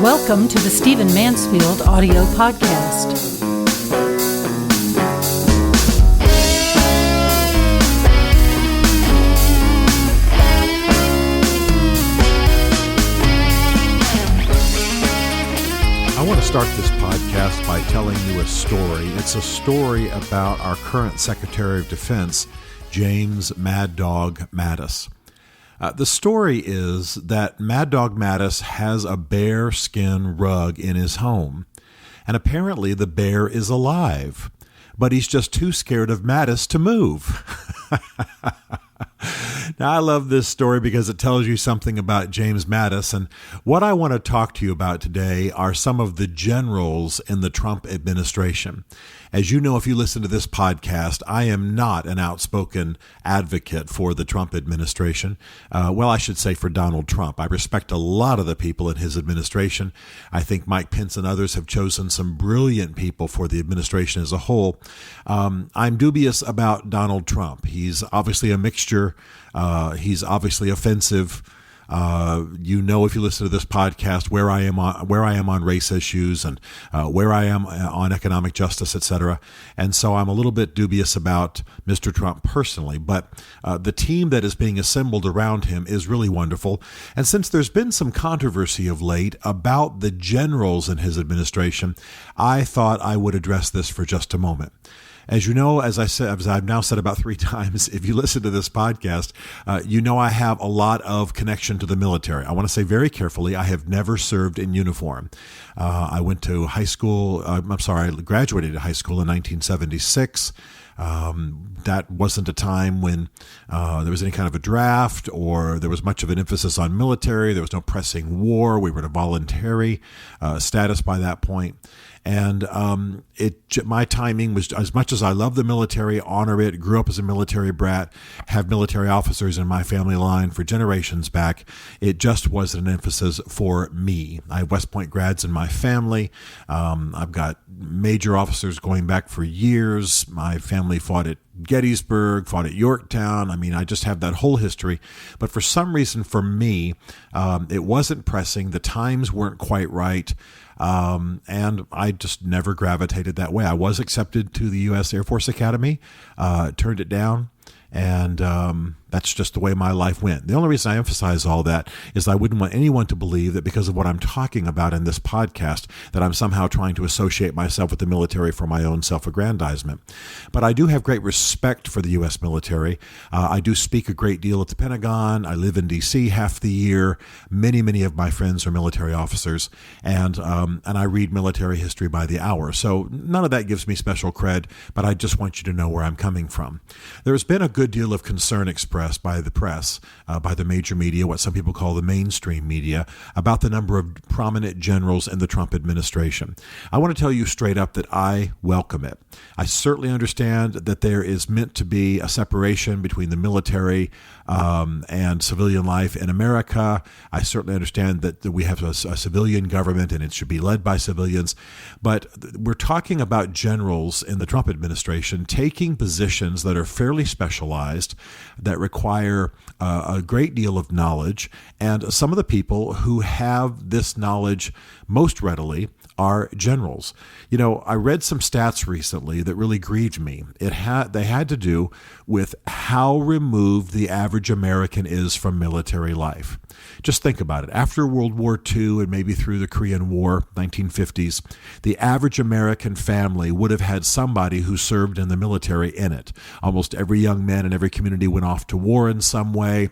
Welcome to the Stephen Mansfield audio podcast. I want to start this podcast by telling you a story. It's a story about our current Secretary of Defense, James Mad Dog Mattis. The story is that Mad Dog Mattis has a bear skin rug in his home, and apparently the bear is alive, but he's just too scared of Mattis to move. Now, I love this story because it tells you something about James Mattis, and what I want to talk to you about today are some of the generals in the Trump administration. As you know, if you listen to this podcast, I am not an outspoken advocate for the Trump administration. I should say for Donald Trump. I respect a lot of the people in his administration. I think Mike Pence and others have chosen some brilliant people for the administration as a whole. I'm dubious about Donald Trump. He's obviously a mixture. He's obviously offensive. If you listen to this podcast, where I am on race issues and where I am on economic justice, etc. And so I'm a little bit dubious about Mr. Trump personally, but the team that is being assembled around him is really wonderful. And since there's been some controversy of late about the generals in his administration, I thought I would address this for just a moment. As you know, as I've now said about 3 times, if you listen to this podcast, I have a lot of connection to the military. I want to say very carefully, I have never served in uniform. I went to high school. I graduated high school in 1976. That wasn't a time when there was any kind of a draft or there was much of an emphasis on military. There was no pressing war. We were in a voluntary status by that point. And my timing was, as much as I love the military, honor it, grew up as a military brat, have military officers in my family line for generations back, it just wasn't an emphasis for me. I have West Point grads in my family. I've got major officers going back for years. My family fought at Gettysburg, fought at Yorktown. I mean, I just have that whole history. But for some reason, for me, it wasn't pressing. The times weren't quite right. And I just never gravitated that way. I was accepted to the U.S. Air Force Academy, turned it down, and that's just the way my life went. The only reason I emphasize all that is I wouldn't want anyone to believe that because of what I'm talking about in this podcast, that I'm somehow trying to associate myself with the military for my own self-aggrandizement. But I do have great respect for the U.S. military. I do speak a great deal at the Pentagon. I live in D.C. half the year. Many of my friends are military officers, and I read military history by the hour. So none of that gives me special cred, but I just want you to know where I'm coming from. There's been a good deal of concern expressed by the press, by the major media, what some people call the mainstream media, about the number of prominent generals in the Trump administration. I want to tell you straight up that I welcome it. I certainly understand that there is meant to be a separation between the military and civilian life in America. I certainly understand that we have a civilian government and it should be led by civilians. But we're talking about generals in the Trump administration taking positions that are fairly specialized, that require a great deal of knowledge, and some of the people who have this knowledge most readily are generals. I read some stats recently that really grieved me. They had to do with how removed the average American is from military life. Just think about it. After World War II and maybe through the Korean War, 1950s, the average American family would have had somebody who served in the military in it. Almost every young man in every community went off to war in some way.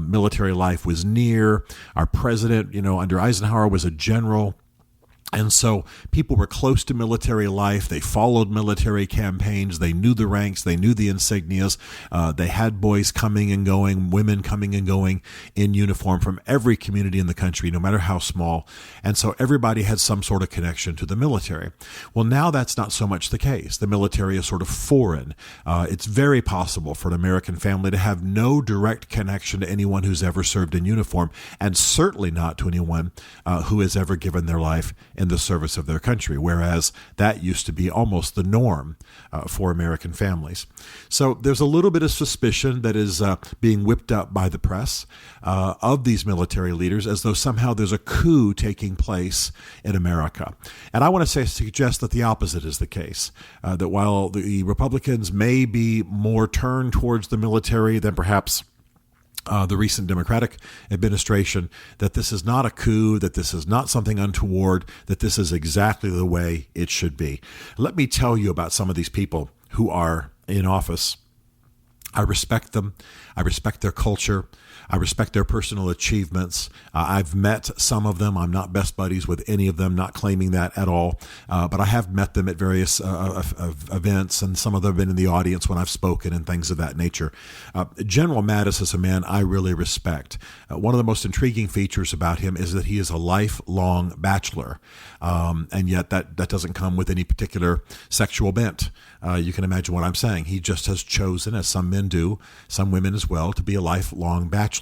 Military life was near. Our president, under Eisenhower, was a general. And so people were close to military life. They followed military campaigns. They knew the ranks. They knew the insignias. They had boys coming and going, women coming and going in uniform from every community in the country, no matter how small. And so everybody had some sort of connection to the military. Well, now that's not so much the case. The military is sort of foreign. It's very possible for an American family to have no direct connection to anyone who's ever served in uniform, and certainly not to anyone who has ever given their life in the service of their country, whereas that used to be almost the norm for American families. So there's a little bit of suspicion that is being whipped up by the press of these military leaders as though somehow there's a coup taking place in America. And I want to suggest that the opposite is the case, that while the Republicans may be more turned towards the military than perhaps the recent Democratic administration, that this is not a coup, that this is not something untoward, that this is exactly the way it should be. Let me tell you about some of these people who are in office. I respect them. I respect their culture. I respect their personal achievements. I've met some of them. I'm not best buddies with any of them, not claiming that at all. But I have met them at various events, and some of them have been in the audience when I've spoken and things of that nature. General Mattis is a man I really respect. One of the most intriguing features about him is that he is a lifelong bachelor, and yet that doesn't come with any particular sexual bent. You can imagine what I'm saying. He just has chosen, as some men do, some women as well, to be a lifelong bachelor.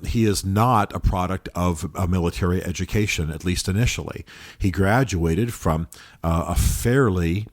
He is not a product of a military education, at least initially. He graduated from a fairly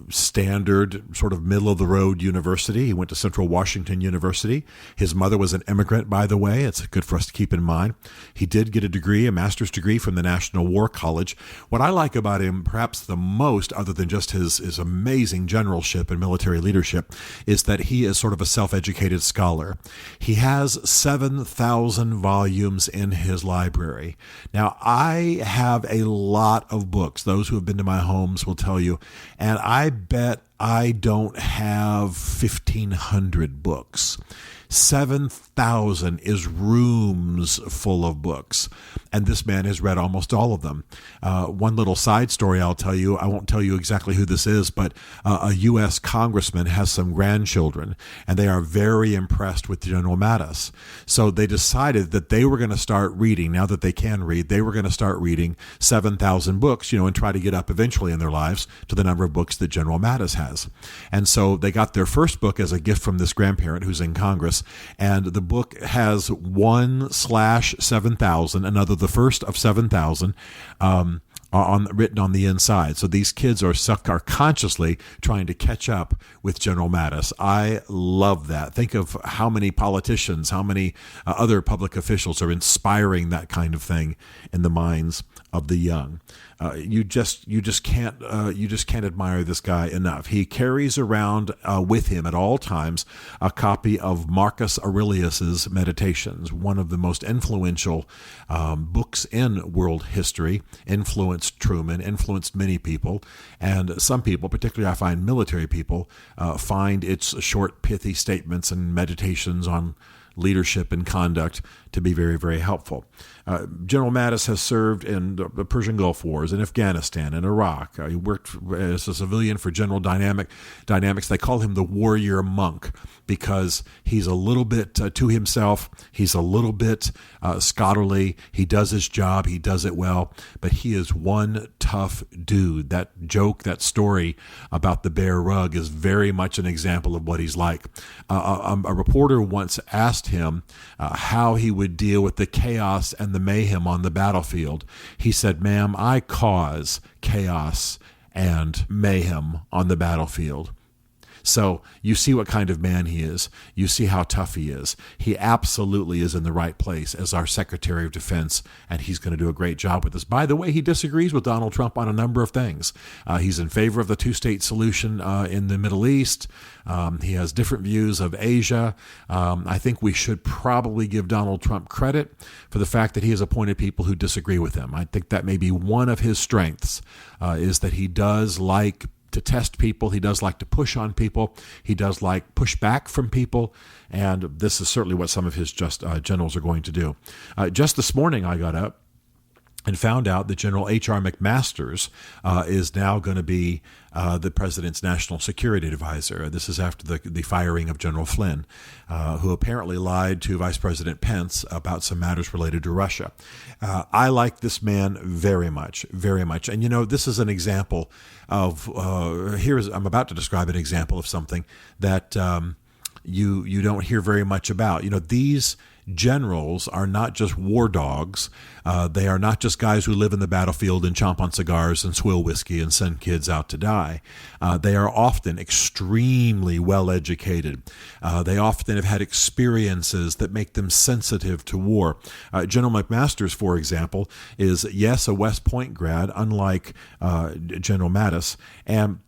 standard sort of middle-of-the-road university. He went to Central Washington University. His mother was an immigrant, by the way. It's good for us to keep in mind. He did get a degree, a master's degree from the National War College. What I like about him, perhaps the most, other than just his amazing generalship and military leadership, is that he is sort of a self-educated scholar. He has 7,000 volumes in his library. Now, I have a lot of books. Those who have been to my homes will tell you, and I bet I don't have 1,500 books. 7,000 is rooms full of books, and this man has read almost all of them. One little side story I'll tell you, I won't tell you exactly who this is, but a U.S. congressman has some grandchildren, and they are very impressed with General Mattis. So they decided that they were going to start reading, now that they can read, they were going to start reading 7,000 books, and try to get up eventually in their lives to the number of books that General Mattis has. And so they got their first book as a gift from this grandparent who's in Congress, and the book has 1/7,000, another the first of 7,000, written on the inside. So these kids are consciously trying to catch up with General Mattis. I love that. Think of how many politicians, how many other public officials are inspiring that kind of thing in the minds of the young. You just can't admire this guy enough. He carries around with him at all times a copy of Marcus Aurelius's Meditations, one of the most influential books in world history. Influenced Truman, influenced many people, and some people, particularly I find military people, find its short, pithy statements and meditations on leadership and conduct to be very, very helpful. General Mattis has served in the Persian Gulf Wars, in Afghanistan, in Iraq. He worked as a civilian for General Dynamics. They call him the warrior monk because he's a little bit to himself. He's a little bit scholarly. He does his job. He does it well. But he is one tough dude. That joke, that story about the bear rug is very much an example of what he's like. A reporter once asked him how he would deal with the chaos and the mayhem on the battlefield. He said, "Ma'am, I cause chaos and mayhem on the battlefield." So you see what kind of man he is. You see how tough he is. He absolutely is in the right place as our Secretary of Defense, and he's going to do a great job with this. By the way, he disagrees with Donald Trump on a number of things. He's in favor of the two-state solution in the Middle East. He has different views of Asia. I think we should probably give Donald Trump credit for the fact that he has appointed people who disagree with him. I think that may be one of his strengths, is that he does like to test people. He does like to push on people. He does like push back from people. And this is certainly what some of his generals are going to do. Just this morning, I got up and found out that General H.R. McMaster's is now going to be the president's national security advisor. This is after the firing of General Flynn, who apparently lied to Vice President Pence about some matters related to Russia. I like this man very much, very much. And, this is an example of, I'm about to describe an example of something that you don't hear very much about. These generals are not just war dogs. They are not just guys who live in the battlefield and chomp on cigars and swill whiskey and send kids out to die. They are often extremely well educated. They often have had experiences that make them sensitive to war. General McMaster's, for example, is, yes, a West Point grad, unlike General Mattis, and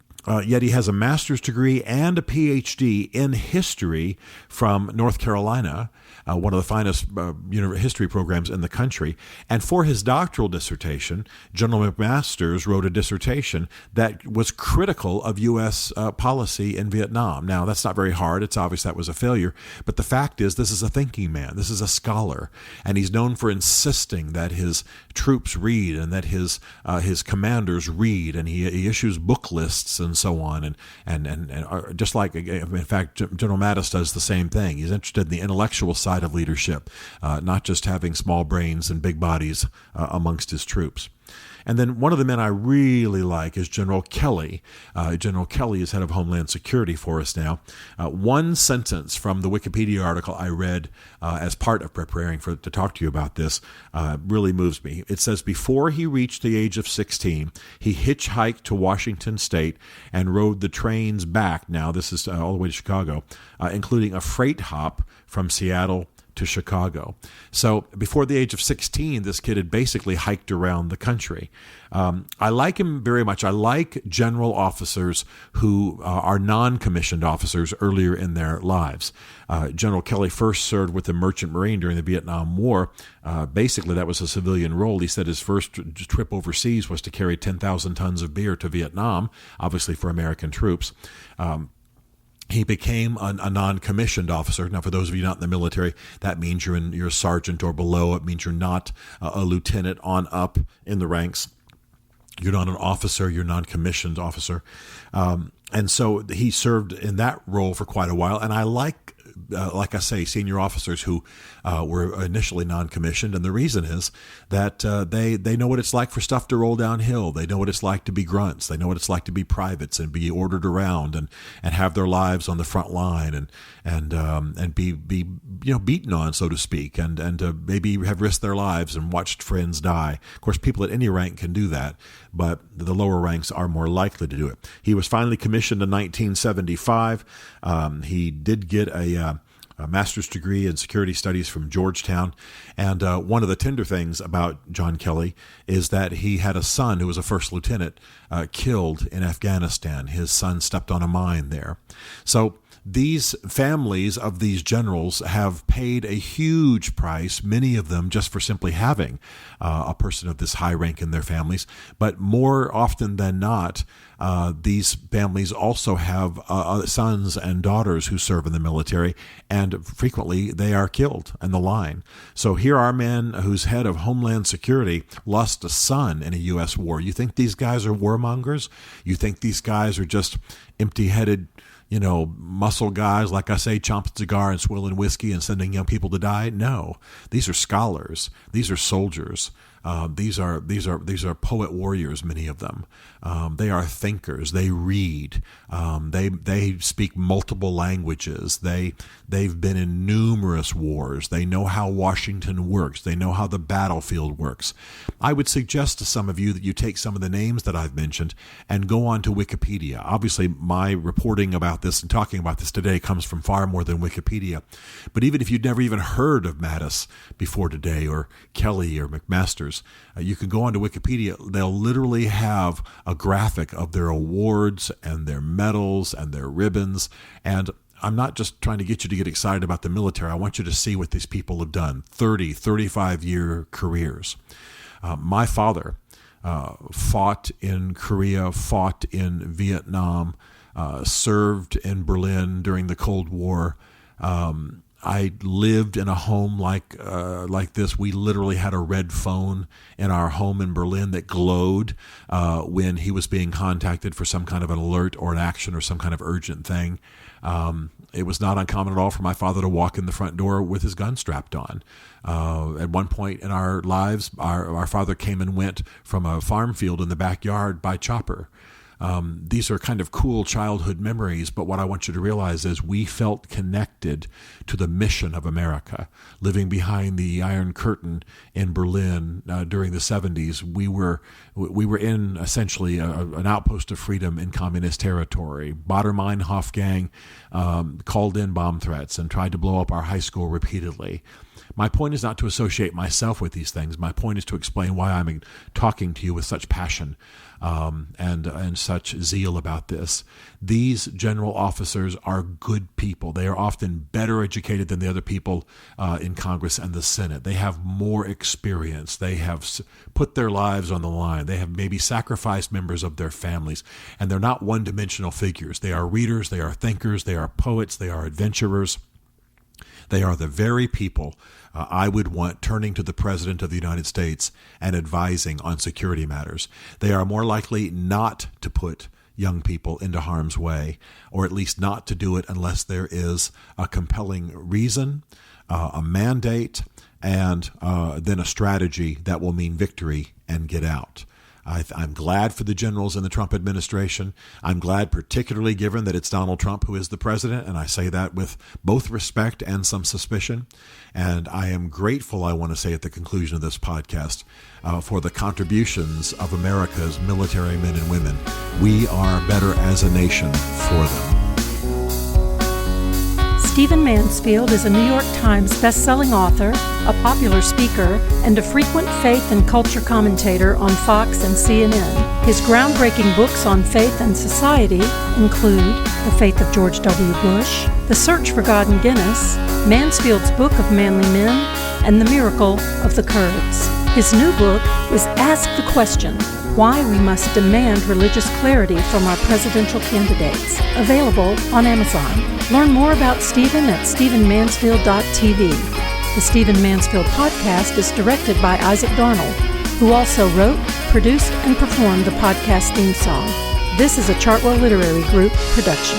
yet he has a master's degree and a PhD in history from North Carolina, one of the finest history programs in the country. And for his doctoral dissertation, General McMaster's wrote a dissertation that was critical of U.S. policy in Vietnam. Now, that's not very hard. It's obvious that was a failure. But the fact is, this is a thinking man. This is a scholar. And he's known for insisting that his troops read and that his commanders read. And he issues book lists and so on. And just like, in fact, General Mattis does the same thing. He's interested in the intellectual side of leadership, not just having small brains and big bodies amongst his troops. And then one of the men I really like is General Kelly. General Kelly is head of Homeland Security for us now. One sentence from the Wikipedia article I read as part of preparing to talk to you about this really moves me. It says, before he reached the age of 16, he hitchhiked to Washington State and rode the trains back. Now, this is all the way to Chicago, including a freight hop from Seattle to Chicago. So before the age of 16, this kid had basically hiked around the country. I like him very much. I like general officers who are non-commissioned officers earlier in their lives. General Kelly first served with the Merchant Marine during the Vietnam War. Basically, that was a civilian role. He said his first trip overseas was to carry 10,000 tons of beer to Vietnam, obviously for American troops. He became a non-commissioned officer. Now, for those of you not in the military, that means you're a sergeant or below. It means you're not a lieutenant on up in the ranks. You're not an officer. You're a non-commissioned officer. And so he served in that role for quite a while. And I like I say, senior officers who were initially non-commissioned. And the reason is that they know what it's like for stuff to roll downhill. They know what it's like to be grunts. They know what it's like to be privates and be ordered around and have their lives on the front line and be beaten on, so to speak, and maybe have risked their lives and watched friends die. Of course, people at any rank can do that, but the lower ranks are more likely to do it. He was finally commissioned in 1975. He did get a master's degree in security studies from Georgetown. And one of the tender things about John Kelly is that he had a son who was a first lieutenant killed in Afghanistan. His son stepped on a mine there. So these families of these generals have paid a huge price, many of them just for simply having a person of this high rank in their families. But more often than not, these families also have sons and daughters who serve in the military, and frequently they are killed in the line. So here are men whose head of Homeland Security lost a son in a U.S. war. You think these guys are warmongers? You think these guys are just empty-headed, muscle guys, like I say, chomping cigar and swilling whiskey and sending young people to die? No, these are scholars. These are soldiers. These are poet warriors, many of them. They are thinkers. They read. They speak multiple languages. They've been in numerous wars. They know how Washington works. They know how the battlefield works. I would suggest to some of you that you take some of the names that I've mentioned and go on to Wikipedia. Obviously, my reporting about this and talking about this today comes from far more than Wikipedia. But even if you'd never even heard of Mattis before today, or Kelly or McMaster, you can go onto Wikipedia. They'll literally have a graphic of their awards and their medals and their ribbons. And I'm not just trying to get you to get excited about the military. I want you to see what these people have done. 30, 35-year careers. My father fought in Korea, fought in Vietnam, served in Berlin during the Cold War. I lived in a home like this. We literally had a red phone in our home in Berlin that glowed when he was being contacted for some kind of an alert or an action or some kind of urgent thing. It was not uncommon at all for my father to walk in the front door with his gun strapped on. At one point in our lives, our father came and went from a farm field in the backyard by chopper. These are kind of cool childhood memories, but what I want you to realize is we felt connected to the mission of America. Living behind the Iron Curtain in Berlin during the 70s, we were in essentially an outpost of freedom in communist territory. Baader-Meinhof gang called in bomb threats and tried to blow up our high school repeatedly. My point is not to associate myself with these things. My point is to explain why I'm talking to you with such passion and such zeal about this. These general officers are good people. They are often better educated than the other people in Congress and the Senate. They have more experience. They have put their lives on the line. They have maybe sacrificed members of their families, and they're not one-dimensional figures. They are readers. They are thinkers. They are poets. They are adventurers. They are the very people I would want turning to the President of the United States and advising on security matters. They are more likely not to put young people into harm's way, or at least not to do it unless there is a compelling reason, a mandate, and then a strategy that will mean victory and get out. I'm glad for the generals in the Trump administration. I'm glad particularly given that it's Donald Trump who is the president, and I say that with both respect and some suspicion. And I am grateful, I want to say at the conclusion of this podcast, for the contributions of America's military men and women. We are better as a nation for them. Stephen Mansfield is a New York Times best-selling author, a popular speaker, and a frequent faith and culture commentator on Fox and CNN. His groundbreaking books on faith and society include The Faith of George W. Bush, The Search for God in Guinness, Mansfield's Book of Manly Men, and The Miracle of the Kurds. His new book is Ask the Question: Why We Must Demand Religious Clarity from Our Presidential Candidates, available on Amazon. Learn more about Stephen at stephenmansfield.tv. The Stephen Mansfield podcast is directed by Isaac Darnold, who also wrote, produced, and performed the podcast theme song. This is a Chartwell Literary Group production.